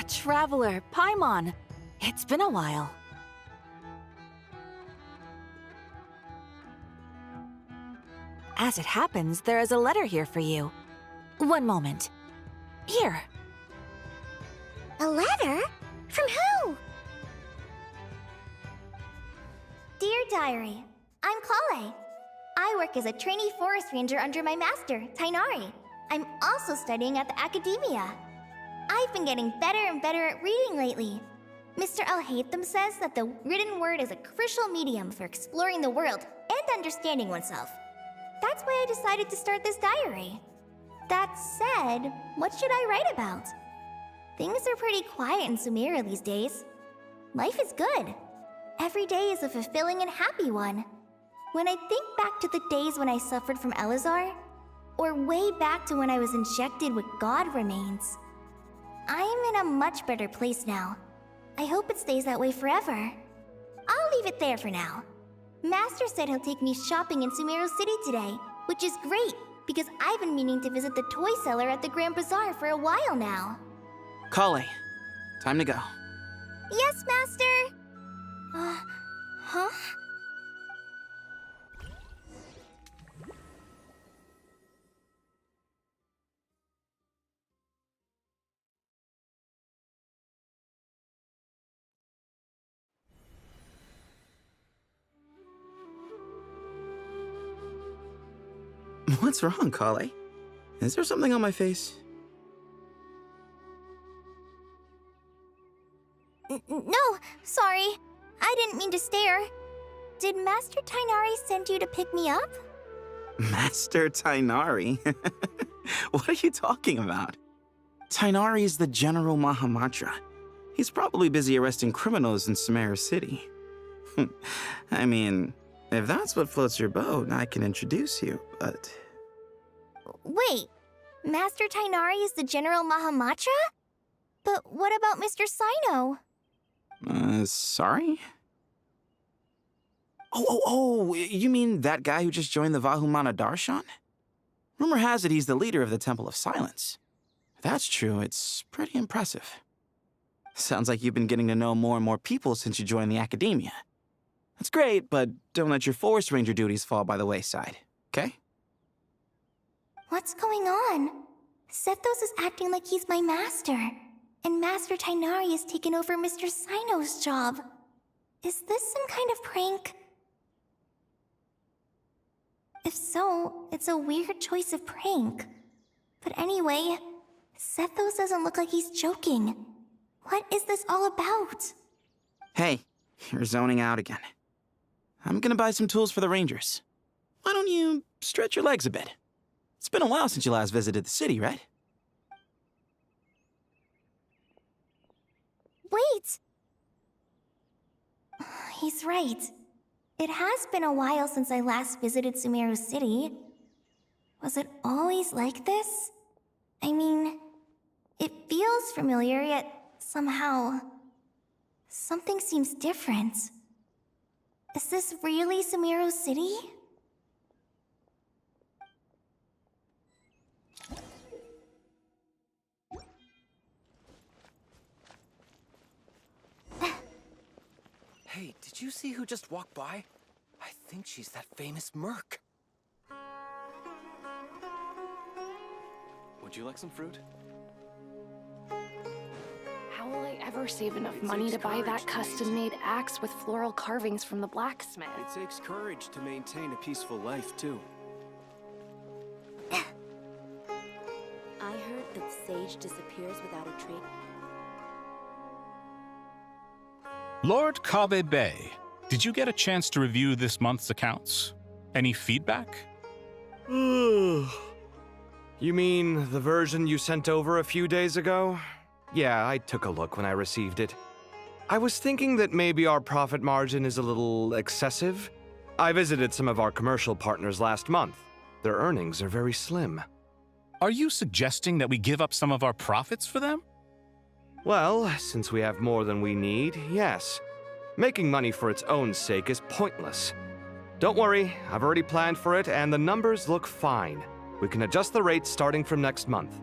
Traveler, Paimon. It's been a while. As it happens, there is a letter here for you. One moment. Here. A letter? From who? Dear Diary, I'm Kale. I work as a trainee forest ranger under my master, Tainari. I'm also studying at the academia. I've been getting better and better at reading lately. Mr. Al-Haytham says that the written word is a crucial medium for exploring the world and understanding oneself. That's why I decided to start this diary. That said, what should I write about? Things are pretty quiet in Sumeria these days. Life is good. Every day is a fulfilling and happy one. When I think back to the days when I suffered from Elazar, or way back to when I was injected with God remains, I am in a much better place now. I hope it stays that way forever. I'll leave it there for now. Master said he'll take me shopping in Sumeru City today, which is great, because I've been meaning to visit the toy seller at the Grand Bazaar for a while now. Kale, time to go. Yes, Master! Huh? What's wrong, Kale? Is there something on my face? No, sorry. I didn't mean to stare. Did Master Tainari send you to pick me up? Master Tainari? What are you talking about? Tainari is the General Mahamatra. He's probably busy arresting criminals in Sumeru City. I mean, if that's what floats your boat, I can introduce you, but... Wait, Master Tainari is the General Mahamatra? But what about Mr. Sino? Sorry? Oh, you mean that guy who just joined the Vahumana Darshan? Rumor has it he's the leader of the Temple of Silence. If that's true, it's pretty impressive. Sounds like you've been getting to know more and more people since you joined the academia. That's great, but don't let your forest ranger duties fall by the wayside, okay? What's going on? Sethos is acting like he's my master, and Master Tainari has taken over Mr. Sino's job. Is this some kind of prank? If so, it's a weird choice of prank. But anyway, Sethos doesn't look like he's joking. What is this all about? Hey, you're zoning out again. I'm gonna buy some tools for the rangers. Why don't you stretch your legs a bit? It's been a while since you last visited the city, right? Wait! He's right. It has been a while since I last visited Sumeru City. Was it always like this? I mean, it feels familiar, yet somehow... something seems different. Is this really Sumeru City? Hey, did you see who just walked by? I think she's that famous merc. Would you like some fruit? How will I ever save enough money to buy that custom-made axe with floral carvings from the blacksmith? It takes courage to maintain a peaceful life, too. I heard that Sage disappears without a trace. Lord Kabe Bay, did you get a chance to review this month's accounts? Any feedback? You mean the version you sent over a few days ago? Yeah, I took a look when I received it. I was thinking that maybe our profit margin is a little excessive. I visited some of our commercial partners last month. Their earnings are very slim. Are you suggesting that we give up some of our profits for them? Well, since we have more than we need, yes. Making money for its own sake is pointless. Don't worry, I've already planned for it, and the numbers look fine. We can adjust the rates starting from next month.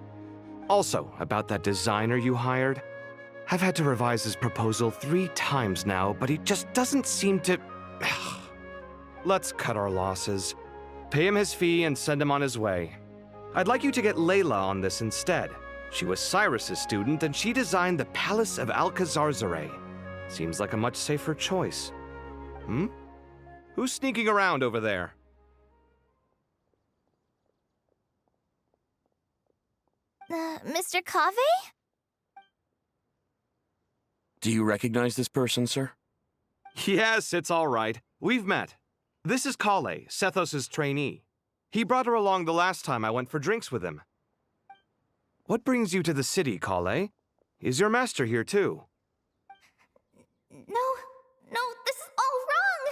Also, about that designer you hired, I've had to revise his proposal 3 times now, but he just doesn't seem to... Let's cut our losses. Pay him his fee and send him on his way. I'd like you to get Layla on this instead. She was Cyrus's student, and she designed the Palace of Alcazarzare. Seems like a much safer choice. Hmm? Who's sneaking around over there? Mr. Cave? Do you recognize this person, sir? Yes, it's all right. We've met. This is Kale, Sethos' trainee. He brought her along the last time I went for drinks with him. What brings you to the city, Kale? Is your master here too? No, this is all wrong!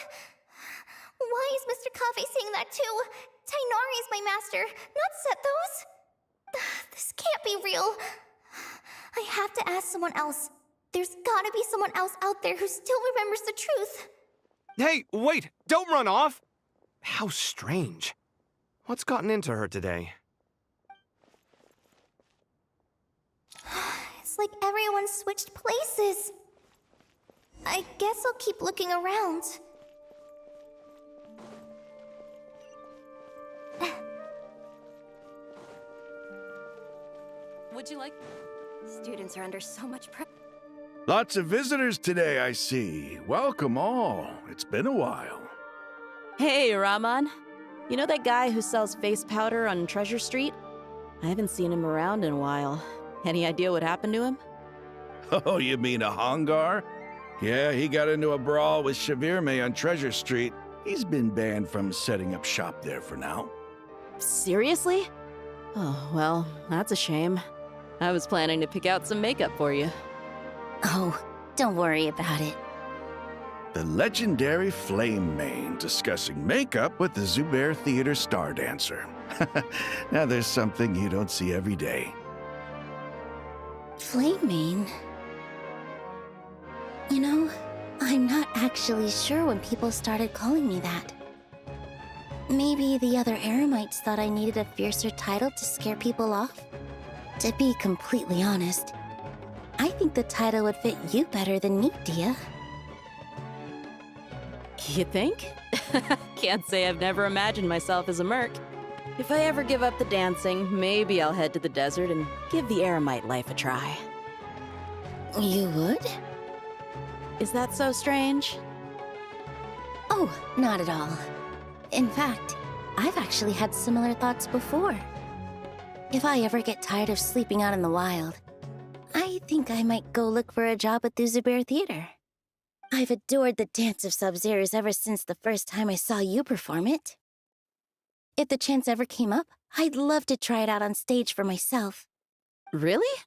Why is Mr. Cave saying that too? Tainari is my master, not Sethos. This can't be real. I have to ask someone else. There's gotta be someone else out there who still remembers the truth. Hey, wait! Don't run off! How strange. What's gotten into her today? It's like everyone switched places. I guess I'll keep looking around. Would you like... Students are under so much pressure. Lots of visitors today, I see. Welcome all. It's been a while. Hey, Rahman. You know that guy who sells face powder on Treasure Street? I haven't seen him around in a while. Any idea what happened to him? Oh, you mean a Hongar? Yeah, he got into a brawl with Shavirme on Treasure Street. He's been banned from setting up shop there for now. Seriously? Oh, well, that's a shame. I was planning to pick out some makeup for you. Oh, don't worry about it. The legendary Flame Mane discussing makeup with the Zubair Theater star dancer. Now there's something you don't see every day. Flame Mane? You know, I'm not actually sure when people started calling me that. Maybe the other Eremites thought I needed a fiercer title to scare people off? To be completely honest, I think the title would fit you better than me, Dia. You think? Can't say I've never imagined myself as a merc. If I ever give up the dancing, maybe I'll head to the desert and give the Eremite life a try. You would? Is that so strange? Oh, not at all. In fact, I've actually had similar thoughts before. If I ever get tired of sleeping out in the wild, I think I might go look for a job at the Zubair Theater. I've adored the dance of Sub-Zeros ever since the first time I saw you perform it. If the chance ever came up, I'd love to try it out on stage for myself. Really?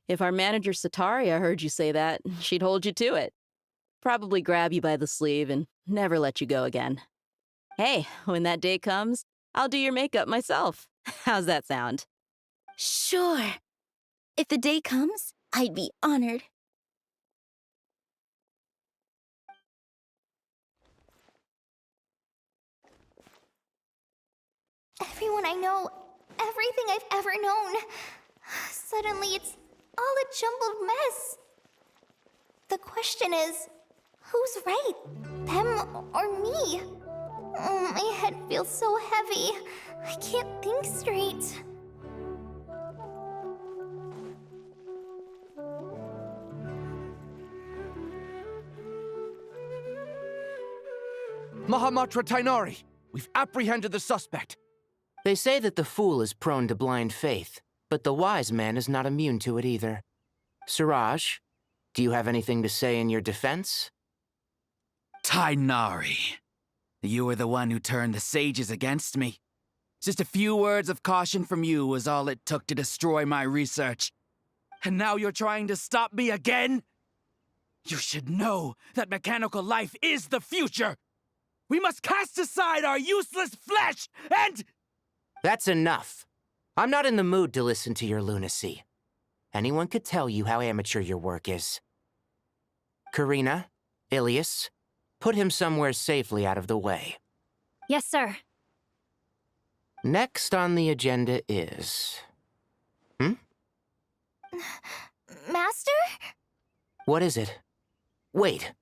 If our manager Sataria heard you say that, she'd hold you to it. Probably grab you by the sleeve and never let you go again. Hey, when that day comes, I'll do your makeup myself. How's that sound? Sure. If the day comes, I'd be honored. Everyone I know, everything I've ever known. Suddenly it's all a jumbled mess. The question is, who's right? Them or me? Oh, my head feels so heavy. I can't think straight. Mahamatra Tainari, we've apprehended the suspect. They say that the fool is prone to blind faith, but the wise man is not immune to it either. Siraj, do you have anything to say in your defense? Tainari, you were the one who turned the sages against me. Just a few words of caution from you was all it took to destroy my research. And now you're trying to stop me again? You should know that mechanical life is the future! We must cast aside our useless flesh and... That's enough. I'm not in the mood to listen to your lunacy. Anyone could tell you how amateur your work is. Karina, Ilias, put him somewhere safely out of the way. Yes, sir. Next on the agenda is... Master? What is it? Wait,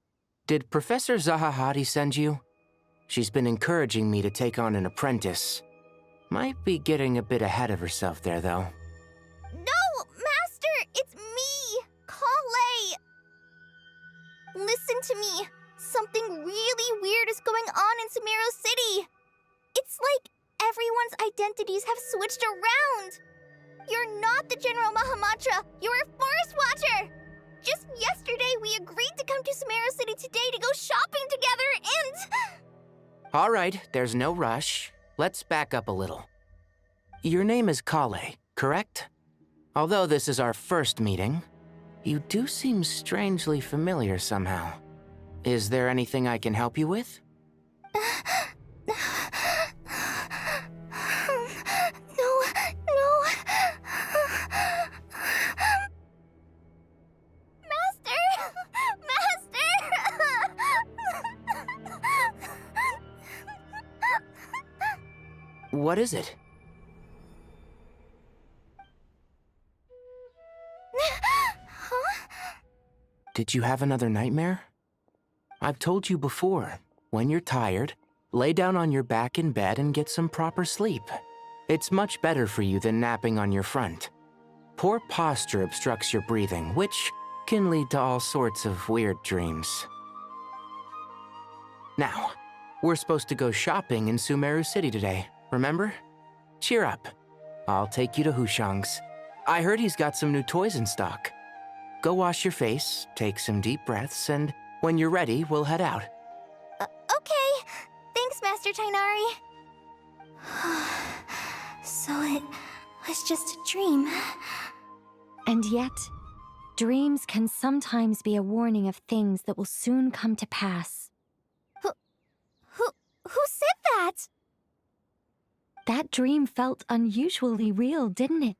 did Professor Zahahati send you? She's been encouraging me to take on an apprentice. Might be getting a bit ahead of herself there, though. No, Master! It's me, Kale! Listen to me. Something really weird is going on in Sumeru City. It's like everyone's identities have switched around. You're not the General Mahamatra. You're a Forest Watcher. Just yesterday, we agreed to come to Sumeru City today to go shopping together and... All right, there's no rush. Let's back up a little. Your name is Kale, correct? Although this is our first meeting, you do seem strangely familiar somehow. Is there anything I can help you with? No. What is it? Did you have another nightmare? I've told you before, when you're tired, lay down on your back in bed and get some proper sleep. It's much better for you than napping on your front. Poor posture obstructs your breathing, which can lead to all sorts of weird dreams. Now, we're supposed to go shopping in Sumeru City today, remember? Cheer up. I'll take you to Hushang's. I heard he's got some new toys in stock. Go wash your face, take some deep breaths, and when you're ready, we'll head out. Okay. Thanks, Master Tainari. So it was just a dream. And yet, dreams can sometimes be a warning of things that will soon come to pass. Who said that? That dream felt unusually real, didn't it?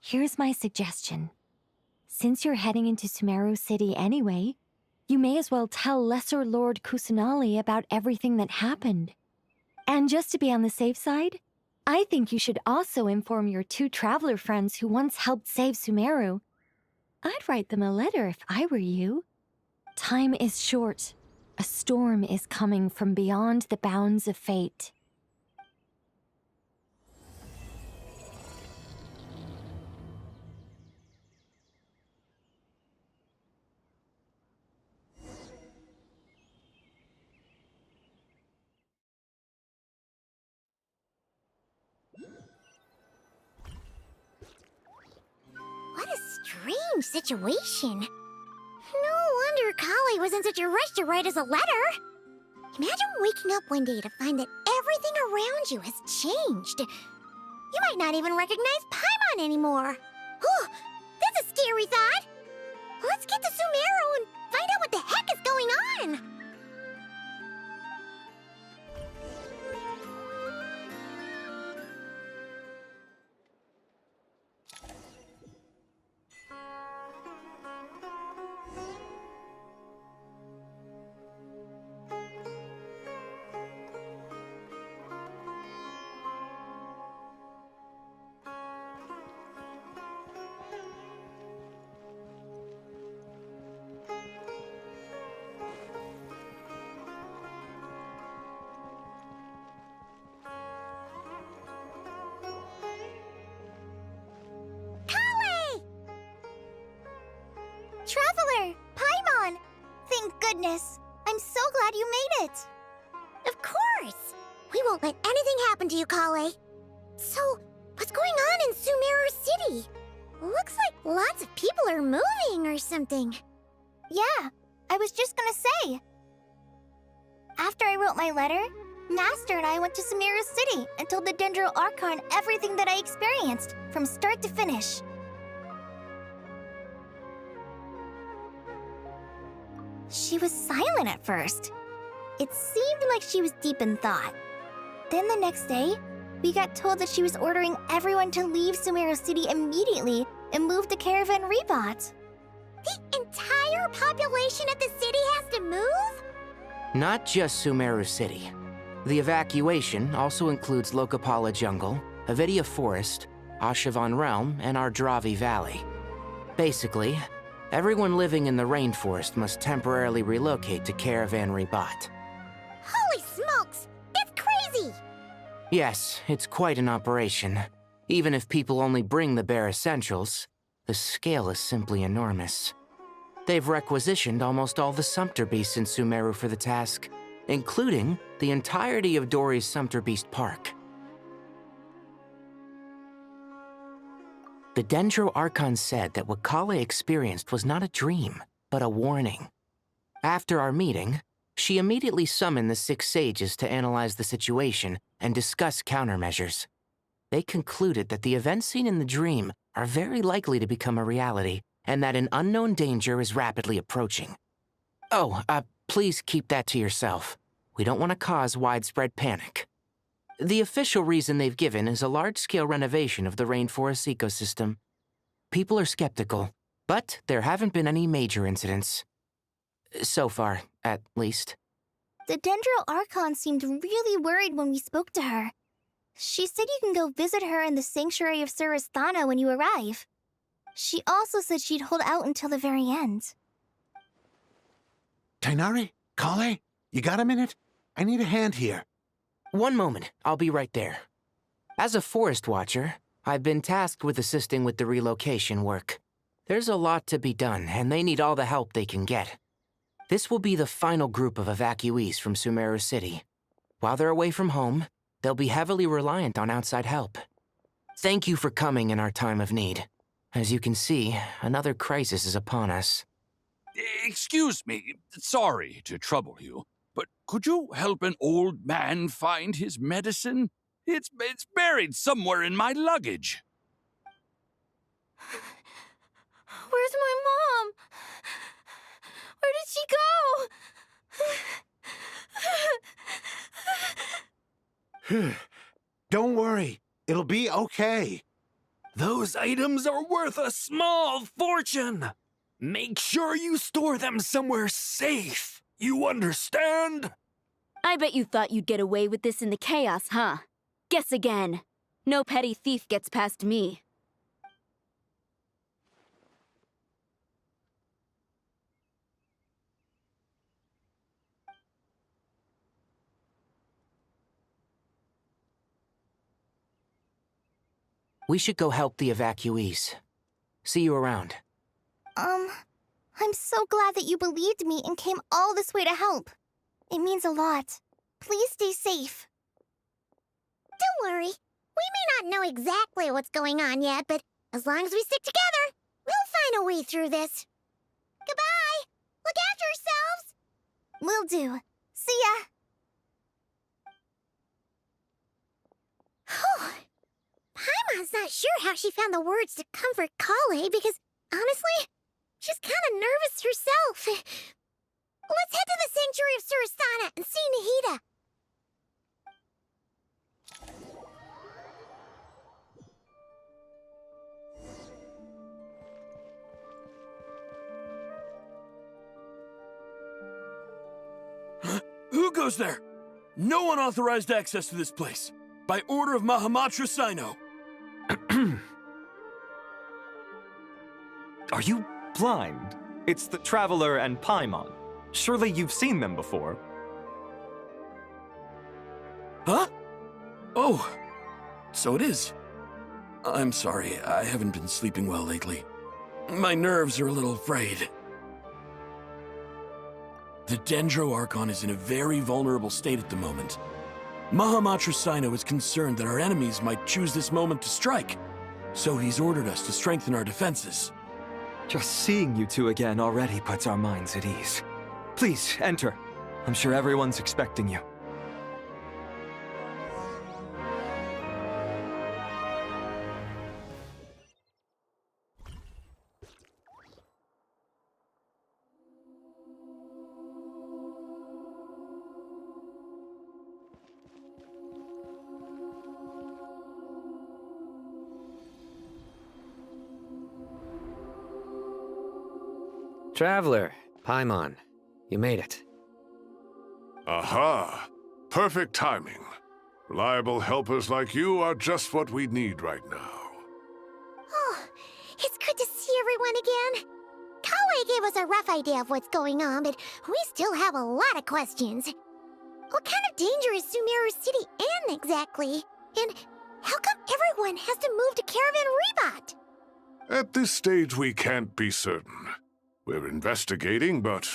Here's my suggestion. Since you're heading into Sumeru City anyway, you may as well tell Lesser Lord Kusanali about everything that happened. And just to be on the safe side, I think you should also inform your 2 traveler friends who once helped save Sumeru. I'd write them a letter if I were you. Time is short. A storm is coming from beyond the bounds of fate. What a strange situation. No wonder Kale was in such a rush to write us a letter. Imagine waking up one day to find that everything around you has changed. You might not even recognize Paimon anymore. Oh, that's a scary thought. Let's get to Sumeru and find out what the heck is going on. Traveler! Paimon! Thank goodness! I'm so glad you made it! Of course! We won't let anything happen to you, Kale. So, what's going on in Sumeru City? Looks like lots of people are moving or something. Yeah, I was just gonna say. After I wrote my letter, Master and I went to Sumeru City and told the Dendro Archon everything that I experienced, from start to finish. She was silent at first. It seemed like she was deep in thought. Then the next day, we got told that she was ordering everyone to leave Sumeru City immediately and move to Caravan Rebot. The entire population of the city has to move? Not just Sumeru City. The evacuation also includes Lokapala Jungle, Avidia Forest, Ashavan Realm, and Ardravi Valley. Basically, everyone living in the rainforest must temporarily relocate to Caravan Rebat. Holy smokes! That's crazy! Yes, it's quite an operation. Even if people only bring the bare essentials, the scale is simply enormous. They've requisitioned almost all the Sumpter Beasts in Sumeru for the task, including the entirety of Dory's Sumpter Beast Park. The Dendro Archon said that what Kale experienced was not a dream, but a warning. After our meeting, she immediately summoned the 6 sages to analyze the situation and discuss countermeasures. They concluded that the events seen in the dream are very likely to become a reality, and that an unknown danger is rapidly approaching. Oh, please keep that to yourself. We don't want to cause widespread panic. The official reason they've given is a large-scale renovation of the rainforest ecosystem. People are skeptical, but there haven't been any major incidents. So far, at least. The Dendro Archon seemed really worried when we spoke to her. She said you can go visit her in the Sanctuary of Surasthana when you arrive. She also said she'd hold out until the very end. Tighnari? Kale? You got a minute? I need a hand here. One moment, I'll be right there. As a forest watcher, I've been tasked with assisting with the relocation work. There's a lot to be done, and they need all the help they can get. This will be the final group of evacuees from Sumeru City. While they're away from home, they'll be heavily reliant on outside help. Thank you for coming in our time of need. As you can see, another crisis is upon us. Excuse me, sorry to trouble you, but could you help an old man find his medicine? It's buried somewhere in my luggage. Where's my mom? Where did she go? Don't worry. It'll be okay. Those items are worth a small fortune. Make sure you store them somewhere safe. You understand? I bet you thought you'd get away with this in the chaos, huh? Guess again. No petty thief gets past me. We should go help the evacuees. See you around. I'm so glad that you believed me and came all this way to help. It means a lot. Please stay safe. Don't worry. We may not know exactly what's going on yet, but as long as we stick together, we'll find a way through this. Goodbye! Look after yourselves! Will do. See ya! Paimon's not sure how she found the words to comfort Kale because, honestly, she's kind of nervous herself. Let's head to the Sanctuary of Surasthana and see Nahida. Who goes there? No unauthorized access to this place. By order of Mahamatra Sino. Are you blind? It's the Traveler and Paimon. Surely you've seen them before. Huh? Oh, so it is. I'm sorry, I haven't been sleeping well lately. My nerves are a little frayed. The Dendro Archon is in a very vulnerable state at the moment. Mahamatra Sino is concerned that our enemies might choose this moment to strike, so he's ordered us to strengthen our defenses. Just seeing you two again already puts our minds at ease. Please, enter. I'm sure everyone's expecting you. Traveler, Paimon, you made it. Aha! Perfect timing. Reliable helpers like you are just what we need right now. Oh, it's good to see everyone everyone again? Kawe gave us a rough idea of what's going on, but we still have a lot of questions. What kind of danger is Sumeru City in exactly? And how come everyone has to move to Caravan Rebot? At this stage, we can't be certain. We're investigating, but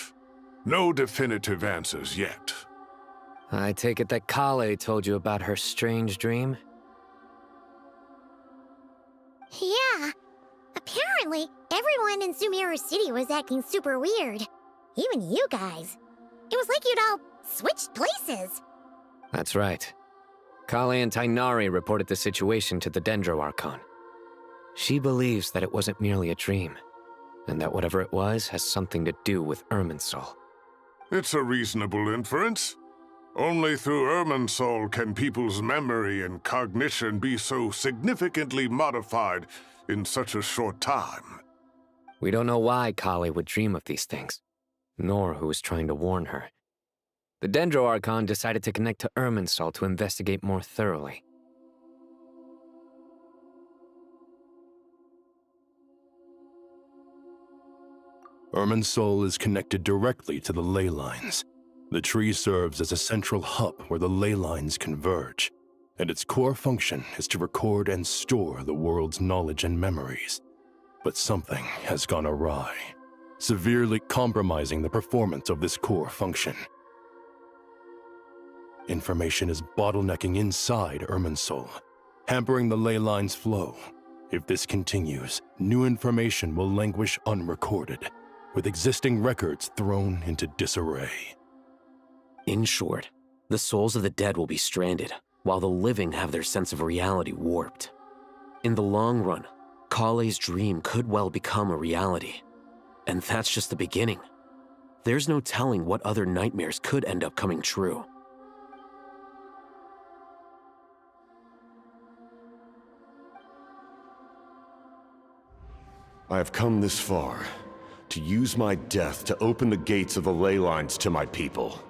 no definitive answers yet. I take it that Kale told you about her strange dream? Yeah. Apparently, everyone in Sumeru City was acting super weird. Even you guys. It was like you'd all switched places. That's right. Kale and Tainari reported the situation to the Dendro Archon. She believes that it wasn't merely a dream, and that whatever it was has something to do with Irminsul. It's a reasonable inference. Only through Irminsul can people's memory and cognition be so significantly modified in such a short time. We don't know why Kale would dream of these things, nor who was trying to warn her. The Dendro Archon decided to connect to Irminsul to investigate more thoroughly. Irminsul is connected directly to the ley lines. The tree serves as a central hub where the ley lines converge, and its core function is to record and store the world's knowledge and memories. But something has gone awry, severely compromising the performance of this core function. Information is bottlenecking inside Irminsul, hampering the ley line's flow. If this continues, new information will languish unrecorded, with existing records thrown into disarray. In short, the souls of the dead will be stranded, while the living have their sense of reality warped. In the long run, Kale's dream could well become a reality. And that's just the beginning. There's no telling what other nightmares could end up coming true. I have come this far, to use my death to open the gates of the ley lines to my people.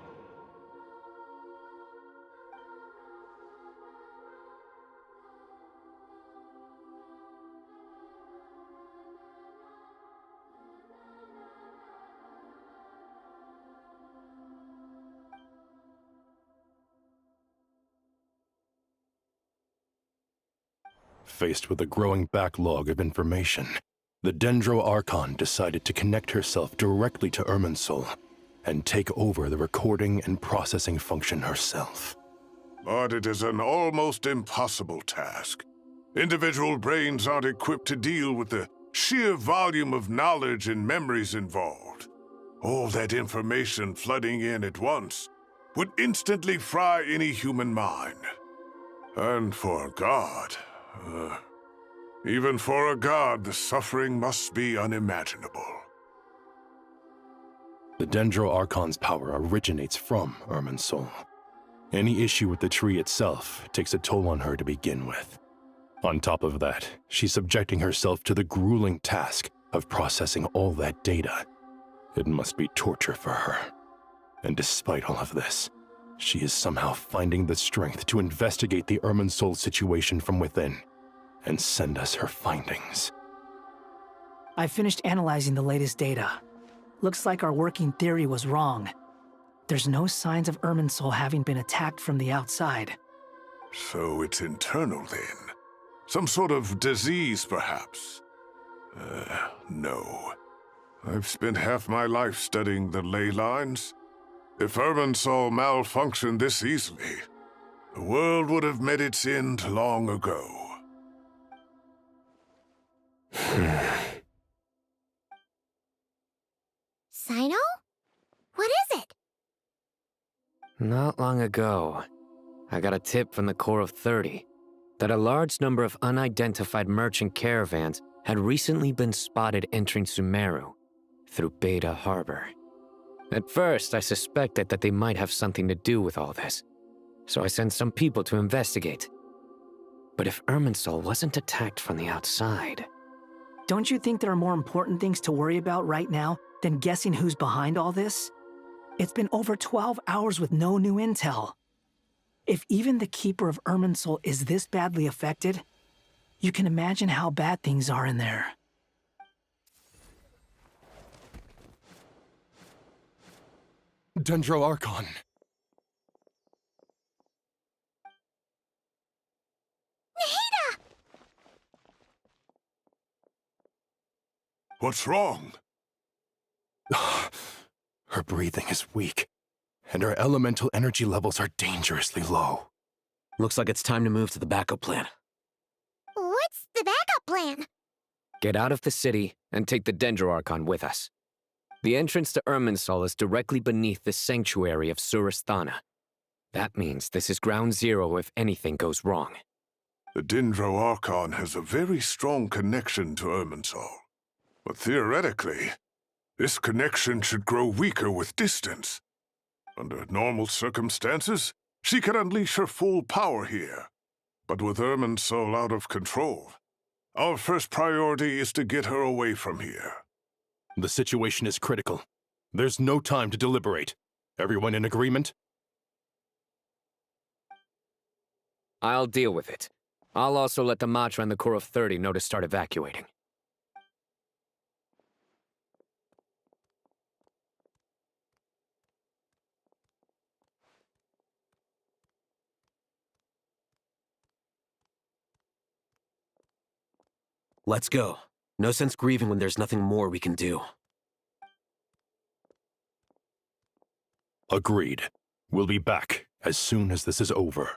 Faced with a growing backlog of information, the Dendro Archon decided to connect herself directly to Irminsul and take over the recording and processing function herself. But it is an almost impossible task. Individual brains aren't equipped to deal with the sheer volume of knowledge and memories involved. All that information flooding in at once would instantly fry any human mind. And for a god, even for a god, the suffering must be unimaginable. The Dendro Archon's power originates from Irminsul. Any issue with the tree itself takes a toll on her to begin with. On top of that, she's subjecting herself to the grueling task of processing all that data. It must be torture for her. And despite all of this, she is somehow finding the strength to investigate the Irminsul situation from within and send us her findings. I finished analyzing the latest data. Looks like our working theory was wrong. There's no signs of Irminsul having been attacked from the outside. So it's internal then? Some sort of disease, perhaps? No. I've spent half my life studying the ley lines. If Irminsul malfunctioned this easily, the world would have met its end long ago. Sino? What is it? Not long ago, I got a tip from the Core of 30 that a large number of unidentified merchant caravans had recently been spotted entering Sumeru through Beta Harbor. At first, I suspected that they might have something to do with all this, so I sent some people to investigate. But if Irminsul wasn't attacked from the outside... Don't you think there are more important things to worry about right now than guessing who's behind all this? It's been over 12 hours with no new intel. If even the Keeper of Irminsul is this badly affected, you can imagine how bad things are in there. Dendro Archon. Nahida! What's wrong? Her breathing is weak, and her elemental energy levels are dangerously low. Looks like it's time to move to the backup plan. What's the backup plan? Get out of the city and take the Dendro Archon with us. The entrance to Irminsul is directly beneath the sanctuary of Surasthana. That means this is ground zero if anything goes wrong. The Dendro Archon has a very strong connection to Irminsul. But theoretically, this connection should grow weaker with distance. Under normal circumstances, she can unleash her full power here. But with Irminsul out of control, our first priority is to get her away from here. The situation is critical. There's no time to deliberate. Everyone in agreement? I'll deal with it. I'll also let the Matra and the Core of 30 know to start evacuating. Let's go. No sense grieving when there's nothing more we can do. Agreed. We'll be back as soon as this is over.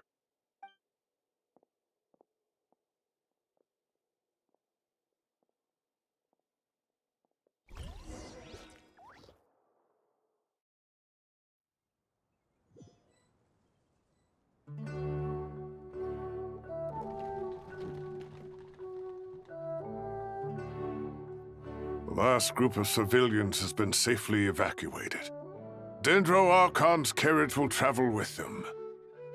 The last group of civilians has been safely evacuated. Dendro Archon's carriage will travel with them.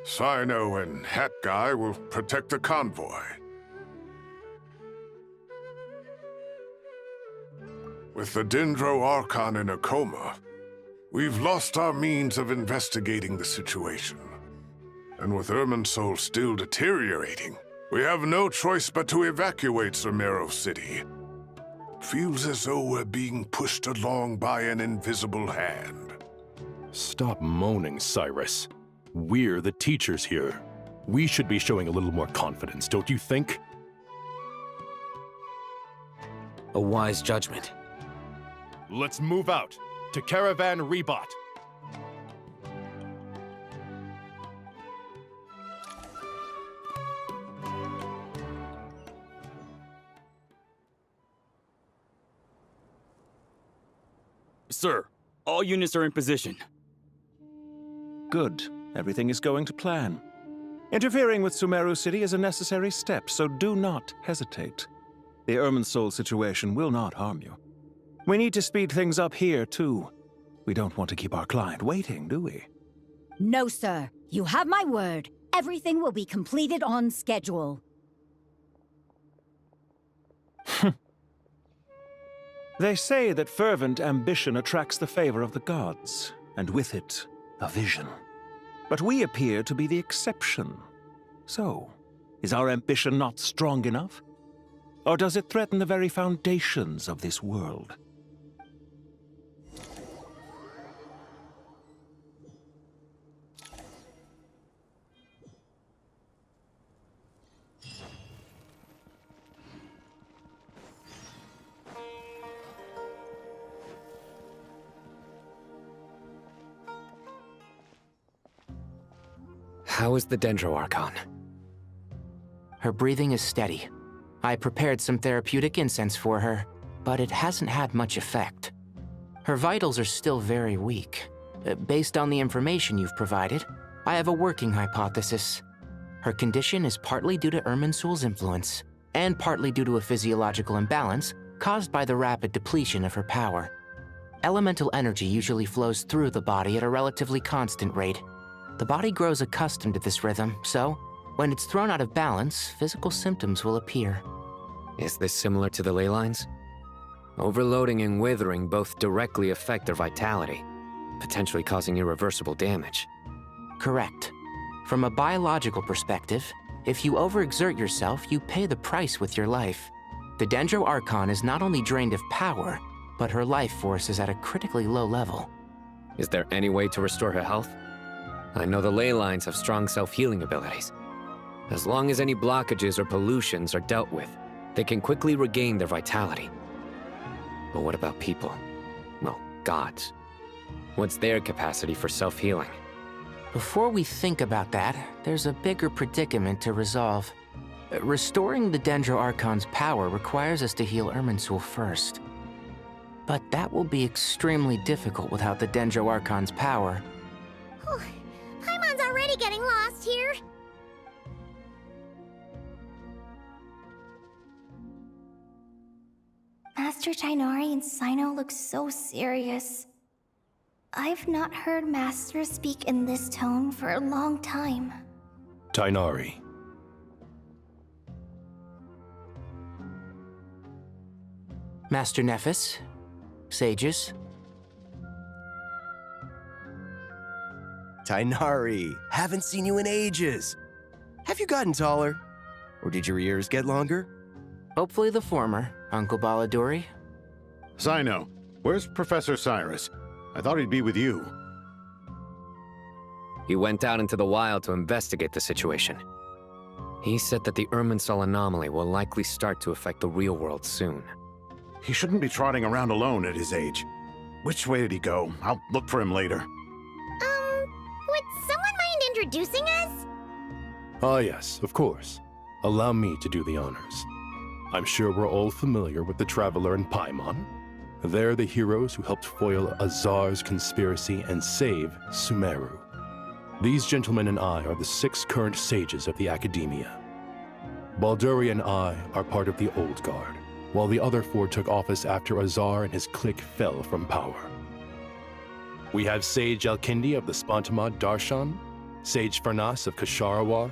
Sino and Hat Guy will protect the convoy. With the Dendro Archon in a coma, we've lost our means of investigating the situation. And with Irminsul still deteriorating, we have no choice but to evacuate Sumeru City. Feels as though we're being pushed along by an invisible hand. Stop moaning, Cyrus. We're the teachers here. We should be showing a little more confidence, don't you think? A wise judgment. Let's move out to Caravan Rebot. Sir, all units are in position. Good. Everything is going to plan. Interfering with Sumeru City is a necessary step, so do not hesitate. The Irminsul situation will not harm you. We need to speed things up here, too. We don't want to keep our client waiting, do we? No, sir. You have my word. Everything will be completed on schedule. They say that fervent ambition attracts the favor of the gods, and with it, a vision. But we appear to be the exception. So, is our ambition not strong enough? Or does it threaten the very foundations of this world? How is the Dendro Archon? Her breathing is steady. I prepared some therapeutic incense for her, but it hasn't had much effect. Her vitals are still very weak. Based on the information you've provided, I have a working hypothesis. Her condition is partly due to Irminsul's influence, and partly due to a physiological imbalance caused by the rapid depletion of her power. Elemental energy usually flows through the body at a relatively constant rate. The body grows accustomed to this rhythm, so when it's thrown out of balance, physical symptoms will appear. Is this similar to the ley lines? Overloading and withering both directly affect their vitality, potentially causing irreversible damage. Correct. From a biological perspective, if you overexert yourself, you pay the price with your life. The Dendro Archon is not only drained of power, but her life force is at a critically low level. Is there any way to restore her health? I know the ley lines have strong self-healing abilities. As long as any blockages or pollutions are dealt with, they can quickly regain their vitality. But what about people? Well, gods. What's their capacity for self-healing? Before we think about that, there's a bigger predicament to resolve. Restoring the Dendro Archon's power requires us to heal Irminsul first. But that will be extremely difficult without the Dendro Archon's power. Paimon's already getting lost here. Master Tighnari and Cyno look so serious. I've not heard Master speak in this tone for a long time. Tighnari. Master Nephis, sages. Tighnari, haven't seen you in ages. Have you gotten taller? Or did your ears get longer? Hopefully the former, Uncle Baladuri. Cyno, where's Professor Cyrus? I thought he'd be with you. He went out into the wild to investigate the situation. He said that the Irminsul anomaly will likely start to affect the real world soon. He shouldn't be trotting around alone at his age. Which way did he go? I'll look for him later. Would someone mind introducing us? Ah yes, of course. Allow me to do the honors. I'm sure we're all familiar with the Traveler and Paimon. They're the heroes who helped foil Azar's conspiracy and save Sumeru. These gentlemen and I are the 6 current sages of the Academia. Balduri and I are part of the Old Guard, while the other 4 took office after Azar and his clique fell from power. We have Sage Elkindi of the Spontamad Darshan, Sage Farnas of Kasharawar,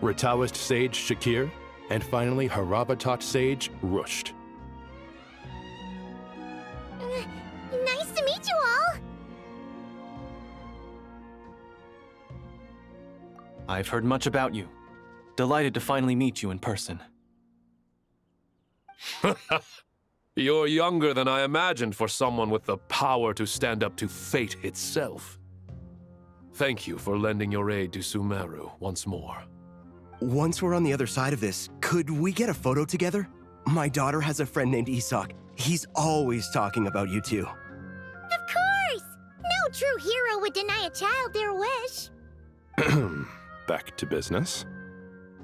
Ritaoist Sage Shakir, and finally Haravatat Sage Rusht. Nice to meet you all. I've heard much about you. Delighted to finally meet you in person. You're younger than I imagined for someone with the power to stand up to fate itself. Thank you for lending your aid to Sumeru once more. Once we're on the other side of this, could we get a photo together? My daughter has a friend named Isak. He's always talking about you two. Of course! No true hero would deny a child their wish. Back to business.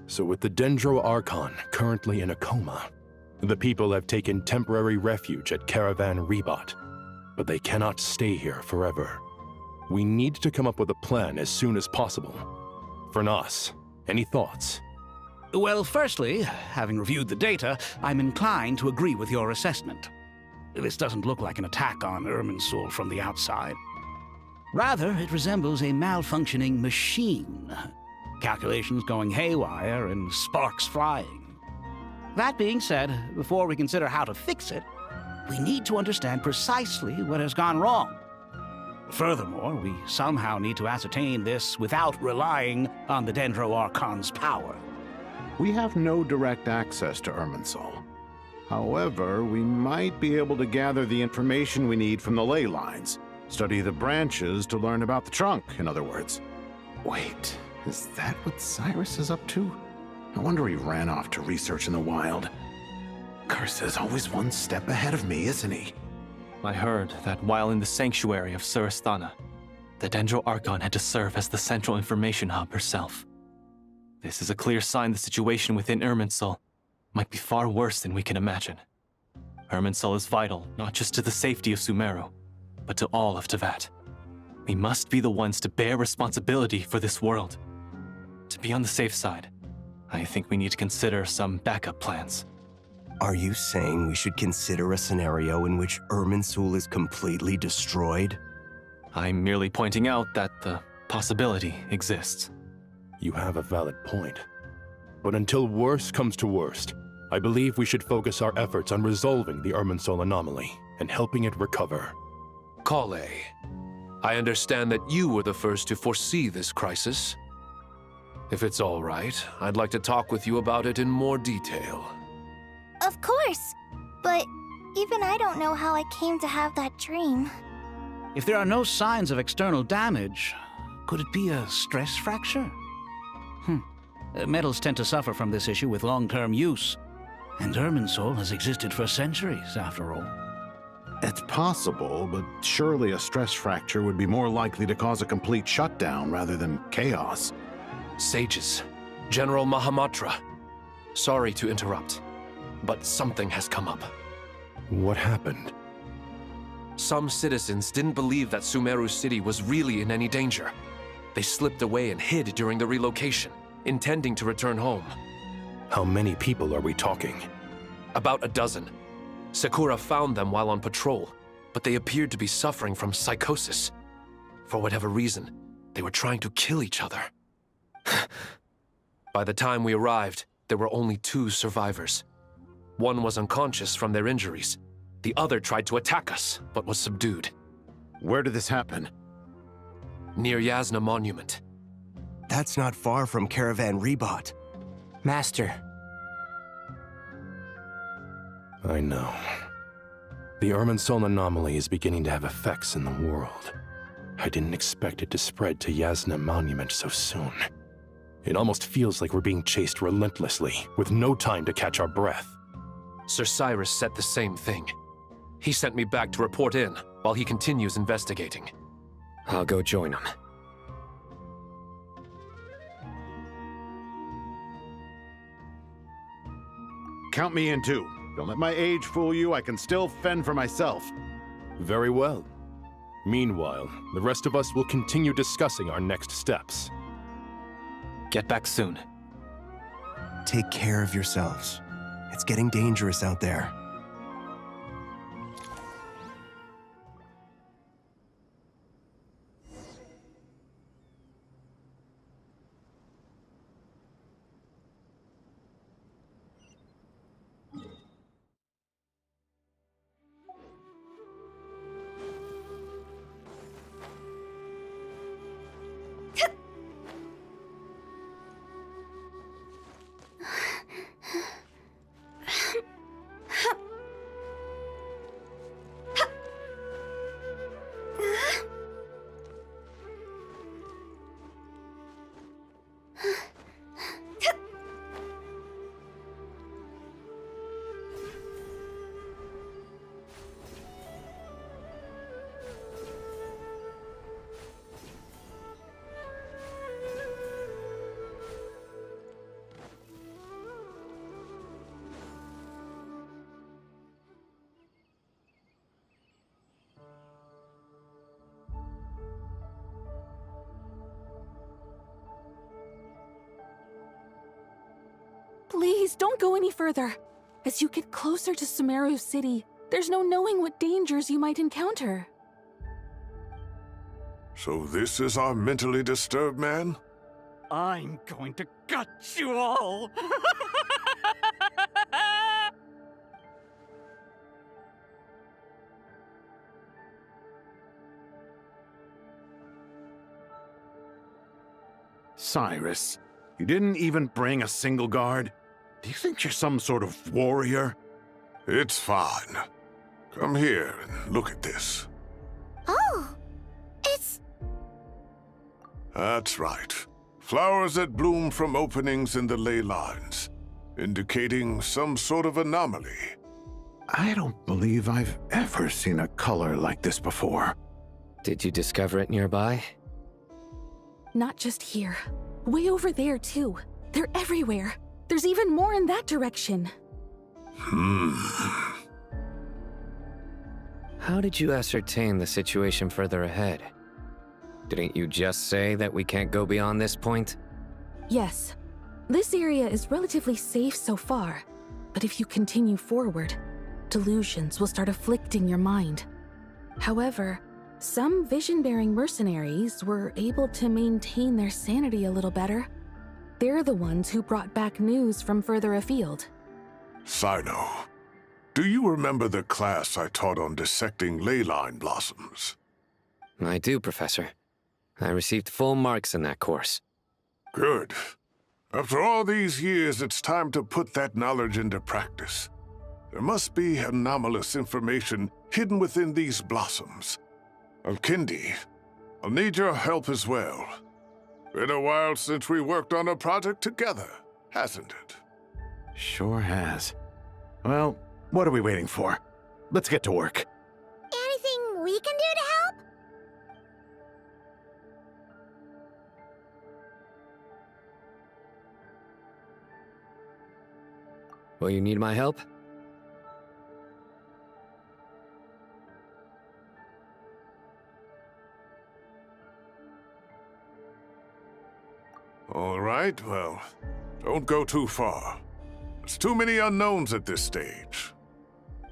So with the Dendro Archon currently in a coma, the people have taken temporary refuge at Caravan Rebot, but they cannot stay here forever. We need to come up with a plan as soon as possible. Farnas, any thoughts? Well, firstly, having reviewed the data, I'm inclined to agree with your assessment. This doesn't look like an attack on Irminsul from the outside. Rather, it resembles a malfunctioning machine. Calculations going haywire and sparks flying. That being said, before we consider how to fix it, we need to understand precisely what has gone wrong. Furthermore, we somehow need to ascertain this without relying on the Dendro Archon's power. We have no direct access to Irminsul. However, we might be able to gather the information we need from the ley lines. Study the branches to learn about the trunk, in other words. Wait, is that what Cyrus is up to? No wonder he ran off to research in the wild. Curse is always one step ahead of me, isn't he? I heard that while in the sanctuary of Surasthana, the Dendro Archon had to serve as the central information hub herself. This is a clear sign the situation within Irminsul might be far worse than we can imagine. Irminsul is vital not just to the safety of Sumeru, but to all of Teyvat. We must be the ones to bear responsibility for this world. To be on the safe side, I think we need to consider some backup plans. Are you saying we should consider a scenario in which Irminsul is completely destroyed? I'm merely pointing out that the possibility exists. You have a valid point. But until worst comes to worst, I believe we should focus our efforts on resolving the Irminsul anomaly and helping it recover. Kale, I understand that you were the first to foresee this crisis. If it's all right, I'd like to talk with you about it in more detail. Of course! But even I don't know how I came to have that dream. If there are no signs of external damage, could it be a stress fracture? Metals tend to suffer from this issue with long-term use, and Irminsul has existed for centuries, after all. It's possible, but surely a stress fracture would be more likely to cause a complete shutdown rather than chaos. Sages, General Mahamatra, sorry to interrupt, but something has come up. What happened? Some citizens didn't believe that Sumeru City was really in any danger. They slipped away and hid during the relocation, intending to return home. How many people are we talking? About a dozen. Sakura found them while on patrol, but they appeared to be suffering from psychosis. For whatever reason, they were trying to kill each other. By the time we arrived, there were only 2 survivors. One was unconscious from their injuries. The other tried to attack us, but was subdued. Where did this happen? Near Yasna Monument. That's not far from Caravan Rebot. Master. I know. The Irminsul anomaly is beginning to have effects in the world. I didn't expect it to spread to Yasna Monument so soon. It almost feels like we're being chased relentlessly, with no time to catch our breath. Sir Cyrus said the same thing. He sent me back to report in, while he continues investigating. I'll go join him. Count me in too. Don't let my age fool you, I can still fend for myself. Very well. Meanwhile, the rest of us will continue discussing our next steps. Get back soon. Take care of yourselves. It's getting dangerous out there. Please, don't go any further. As you get closer to Sumeru City, there's no knowing what dangers you might encounter. So this is our mentally disturbed man? I'm going to gut you all! Cyrus, you didn't even bring a single guard? Do you think you're some sort of warrior? It's fine. Come here and look at this. Oh, it's... That's right. Flowers that bloom from openings in the ley lines, indicating some sort of anomaly. I don't believe I've ever seen a color like this before. Did you discover it nearby? Not just here. Way over there, too. They're everywhere. There's even more in that direction. How did you ascertain the situation further ahead? Didn't you just say that we can't go beyond this point? Yes. This area is relatively safe so far, but if you continue forward, delusions will start afflicting your mind. However, some vision-bearing mercenaries were able to maintain their sanity a little better. They're the ones who brought back news from further afield. Sino, do you remember the class I taught on dissecting ley line blossoms? I do, Professor. I received full marks in that course. Good. After all these years, it's time to put that knowledge into practice. There must be anomalous information hidden within these blossoms. Kindi, I'll need your help as well. Been a while since we worked on a project together, hasn't it? Sure has. Well, what are we waiting for? Let's get to work. Anything we can do to help? Will you need my help? All right, well, don't go too far. There's too many unknowns at this stage.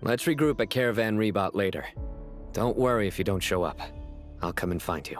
Let's regroup at Caravan Rebot later. Don't worry if you don't show up. I'll come and find you.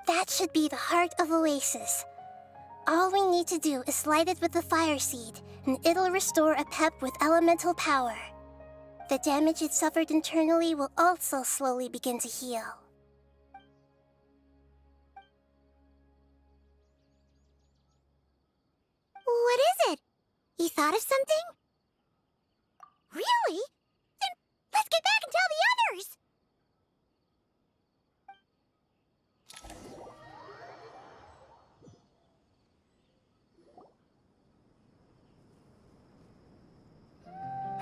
That should be the heart of Oasis. All we need to do is light it with the fire seed, and it'll restore a pep with elemental power. The damage it suffered internally will also slowly begin to heal. What is it? You thought of something? Really? Then let's get back and tell the others!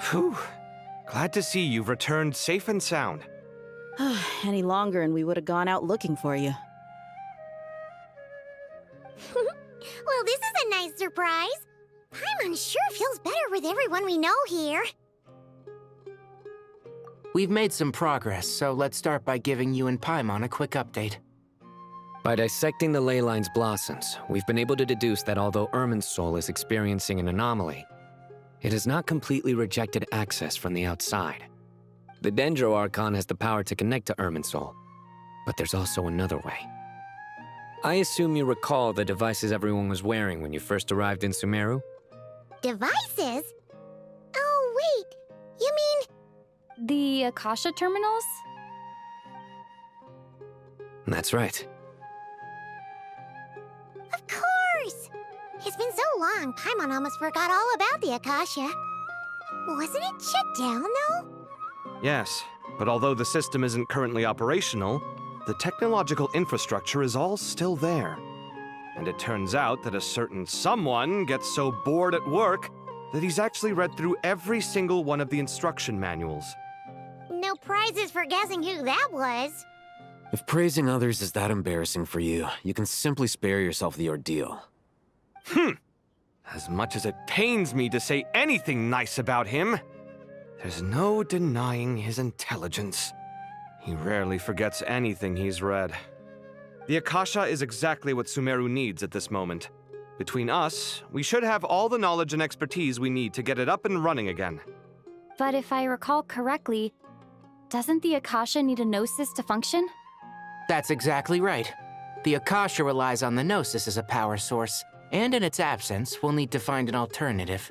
Whew. Glad to see you've returned safe and sound. Any longer and we would have gone out looking for you. Well, this is a nice surprise. Paimon sure feels better with everyone we know here. We've made some progress, so let's start by giving you and Paimon a quick update. By dissecting the ley line's blossoms, we've been able to deduce that although Irminsul is experiencing an anomaly, it has not completely rejected access from the outside. The Dendro Archon has the power to connect to Irminsul, but there's also another way. I assume you recall the devices everyone was wearing when you first arrived in Sumeru? Devices? Oh, wait. You mean... The Akasha terminals? That's right. Of course! It's been so long, Paimon almost forgot all about the Akasha. Wasn't it shut down, though? Yes, but although the system isn't currently operational, the technological infrastructure is all still there. And it turns out that a certain someone gets so bored at work that he's actually read through every single one of the instruction manuals. No prizes for guessing who that was. If praising others is that embarrassing for you, you can simply spare yourself the ordeal. As much as it pains me to say anything nice about him, there's no denying his intelligence. He rarely forgets anything he's read. The Akasha is exactly what Sumeru needs at this moment. Between us, we should have all the knowledge and expertise we need to get it up and running again. But if I recall correctly, doesn't the Akasha need a Gnosis to function? That's exactly right. The Akasha relies on the Gnosis as a power source, and in its absence, we'll need to find an alternative.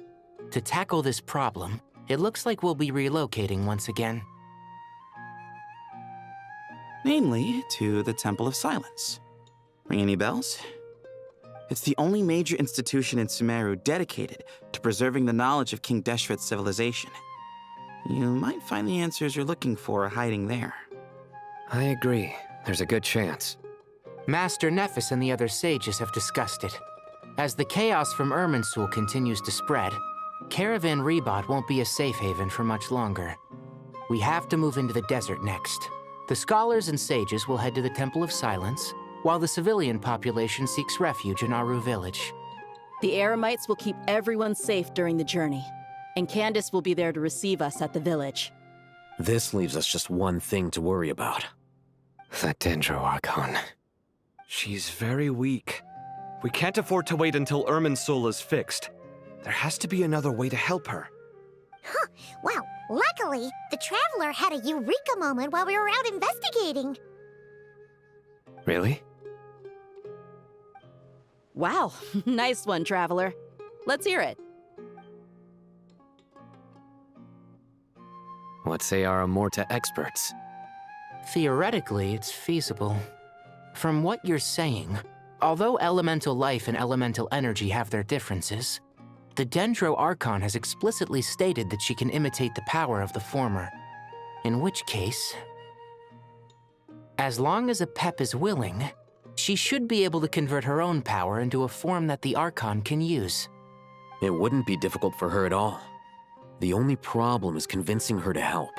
To tackle this problem, it looks like we'll be relocating once again. Namely, to the Temple of Silence. Ring any bells? It's the only major institution in Sumeru dedicated to preserving the knowledge of King Deshret's civilization. You might find the answers you're looking for hiding there. I agree. There's a good chance. Master Nephis and the other sages have discussed it. As the chaos from Irminsul continues to spread, Caravan Rebot won't be a safe haven for much longer. We have to move into the desert next. The scholars and sages will head to the Temple of Silence, while the civilian population seeks refuge in Aru village. The Eremites will keep everyone safe during the journey. And Candace will be there to receive us at the village. This leaves us just one thing to worry about. That Dendro Archon. She's very weak. We can't afford to wait until Irmin's soul is fixed. There has to be another way to help her. Huh. Well, luckily, the Traveler had a eureka moment while we were out investigating. Really? Wow, nice one, Traveler. Let's hear it. What say our Amorta experts? Theoretically, it's feasible. From what you're saying, although elemental life and elemental energy have their differences, the Dendro Archon has explicitly stated that she can imitate the power of the former. In which case, as long as a Pep is willing, she should be able to convert her own power into a form that the Archon can use. It wouldn't be difficult for her at all. The only problem is convincing her to help.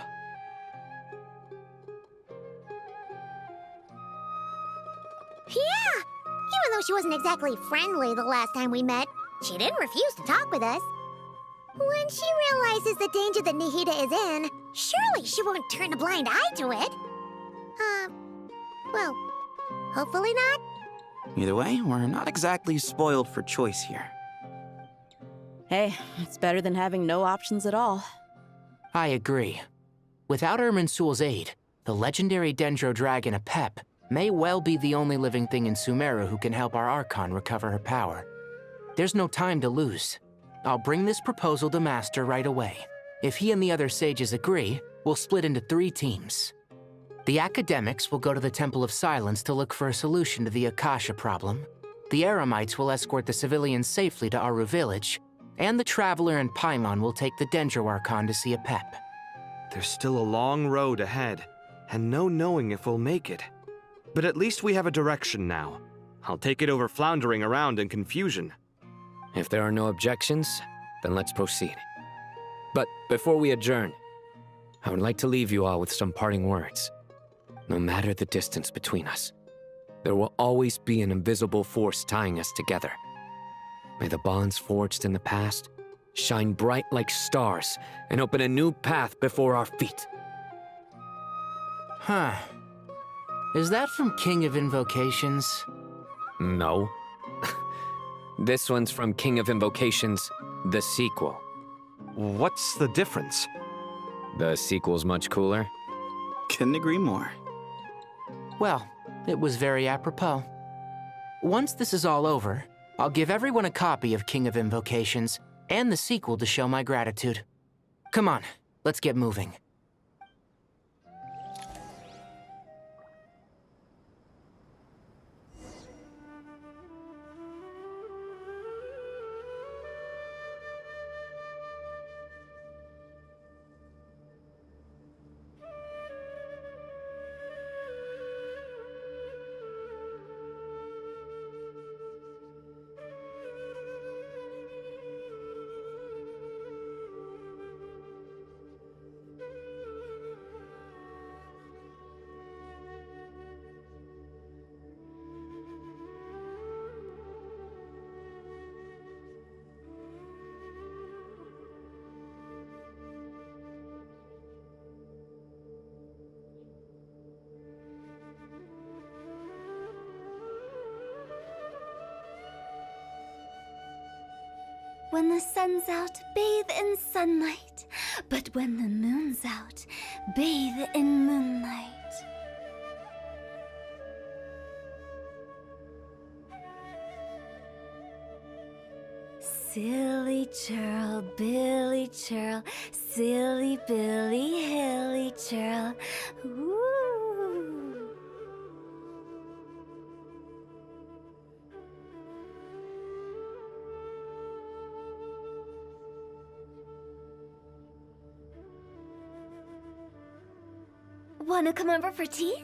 Yeah! Even though she wasn't exactly friendly the last time we met, she didn't refuse to talk with us. When she realizes the danger that Nihida is in, surely she won't turn a blind eye to it. Well, hopefully not. Either way, we're not exactly spoiled for choice here. Hey, it's better than having no options at all. I agree. Without Irminsul's aid, the legendary Dendro Dragon Apep may well be the only living thing in Sumeru who can help our Archon recover her power. There's no time to lose. I'll bring this proposal to Master right away. If he and the other sages agree, we'll split into 3 teams. The academics will go to the Temple of Silence to look for a solution to the Akasha problem. The Eremites will escort the civilians safely to Aru village, and the Traveler and Paimon will take the Dendro Archon to see Apep. There's still a long road ahead, and no knowing if we'll make it. But at least we have a direction now. I'll take it over floundering around in confusion. If there are no objections, then let's proceed. But before we adjourn, I would like to leave you all with some parting words. No matter the distance between us, there will always be an invisible force tying us together. May the bonds forged in the past shine bright like stars and open a new path before our feet. Huh. Is that from King of Invocations? No. This one's from King of Invocations, the sequel. What's the difference? The sequel's much cooler. Couldn't agree more. Well, it was very apropos. Once this is all over, I'll give everyone a copy of King of Invocations and the sequel to show my gratitude. Come on, let's get moving. When the sun's out, bathe in sunlight. But when the moon's out, bathe in moonlight. Silly churl, Billy churl, silly Billy, hilly churl. Ooh. Wanna come over for tea?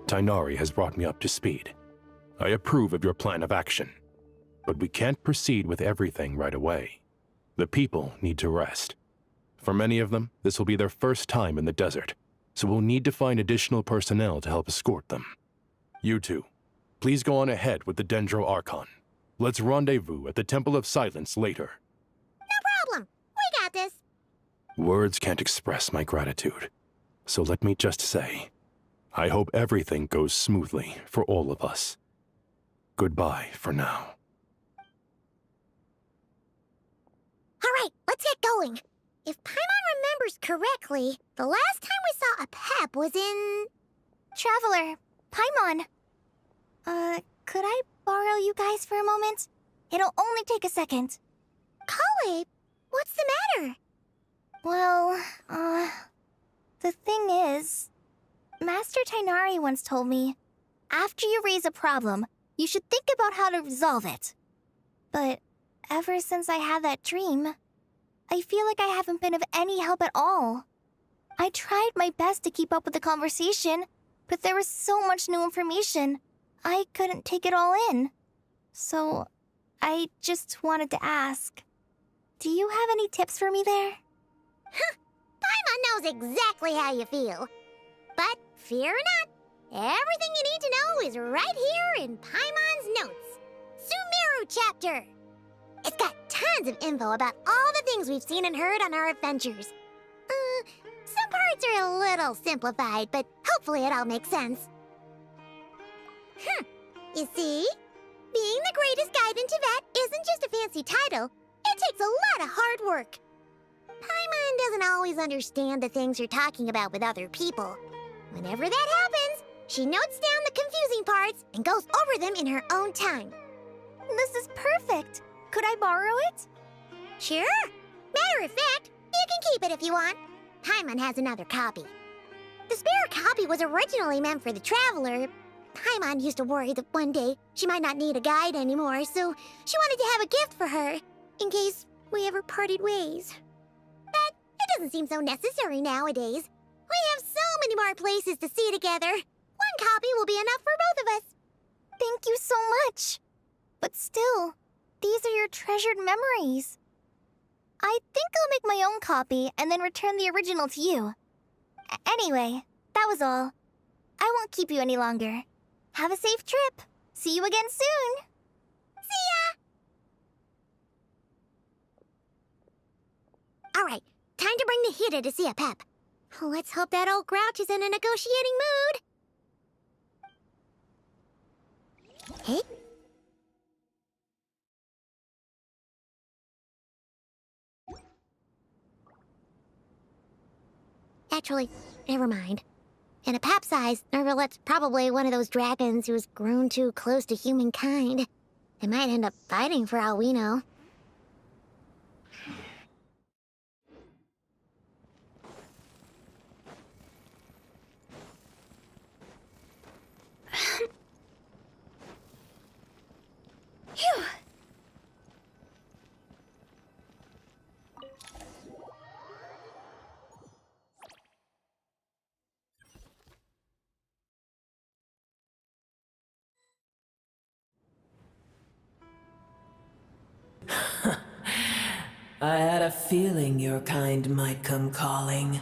Tainari has brought me up to speed. I approve of your plan of action, but we can't proceed with everything right away. The people need to rest. For many of them, this will be their first time in the desert, so we'll need to find additional personnel to help escort them. You two, please go on ahead with the Dendro Archon. Let's rendezvous at the Temple of Silence later. No problem. We got this. Words can't express my gratitude, so let me just say, I hope everything goes smoothly for all of us. Goodbye for now. All right, let's get going. If Paimon remembers correctly, the last time we saw a Pep was in... Traveler, Paimon. Could I borrow you guys for a moment? It'll only take a second. Kale, what's the matter? Well, the thing is, Master Tainari once told me, after you raise a problem, you should think about how to resolve it. But ever since I had that dream, I feel like I haven't been of any help at all. I tried my best to keep up with the conversation, but there was so much new information, I couldn't take it all in. So, I just wanted to ask, do you have any tips for me there? Huh, Paimon knows exactly how you feel. But fear not, everything you need to know is right here in Paimon's notes. Sumeru chapter. It's got tons of info about all the things we've seen and heard on our adventures. Some parts are a little simplified, but hopefully it all makes sense. You see? Being the greatest guide in Tibet isn't just a fancy title. It takes a lot of hard work. Paimon doesn't always understand the things you're talking about with other people. Whenever that happens, she notes down the confusing parts and goes over them in her own time. This is perfect. Could I borrow it? Sure. Matter of fact, you can keep it if you want. Paimon has another copy. The spare copy was originally meant for the Traveler. Paimon used to worry that one day she might not need a guide anymore, so she wanted to have a gift for her, in case we ever parted ways. But it doesn't seem so necessary nowadays. We have so many more places to see together. One copy will be enough for both of us. Thank you so much. But still, these are your treasured memories. I think I'll make my own copy and then return the original to you. Anyway, that was all. I won't keep you any longer. Have a safe trip. See you again soon. See ya! All right, time to bring the Hida to see a Pep. Let's hope that old grouch is in a negotiating mood. Hey? Actually, never mind. In a Pep size, Nervalet's probably one of those dragons who's grown too close to humankind. They might end up fighting for all we know. Phew! I had a feeling your kind might come calling.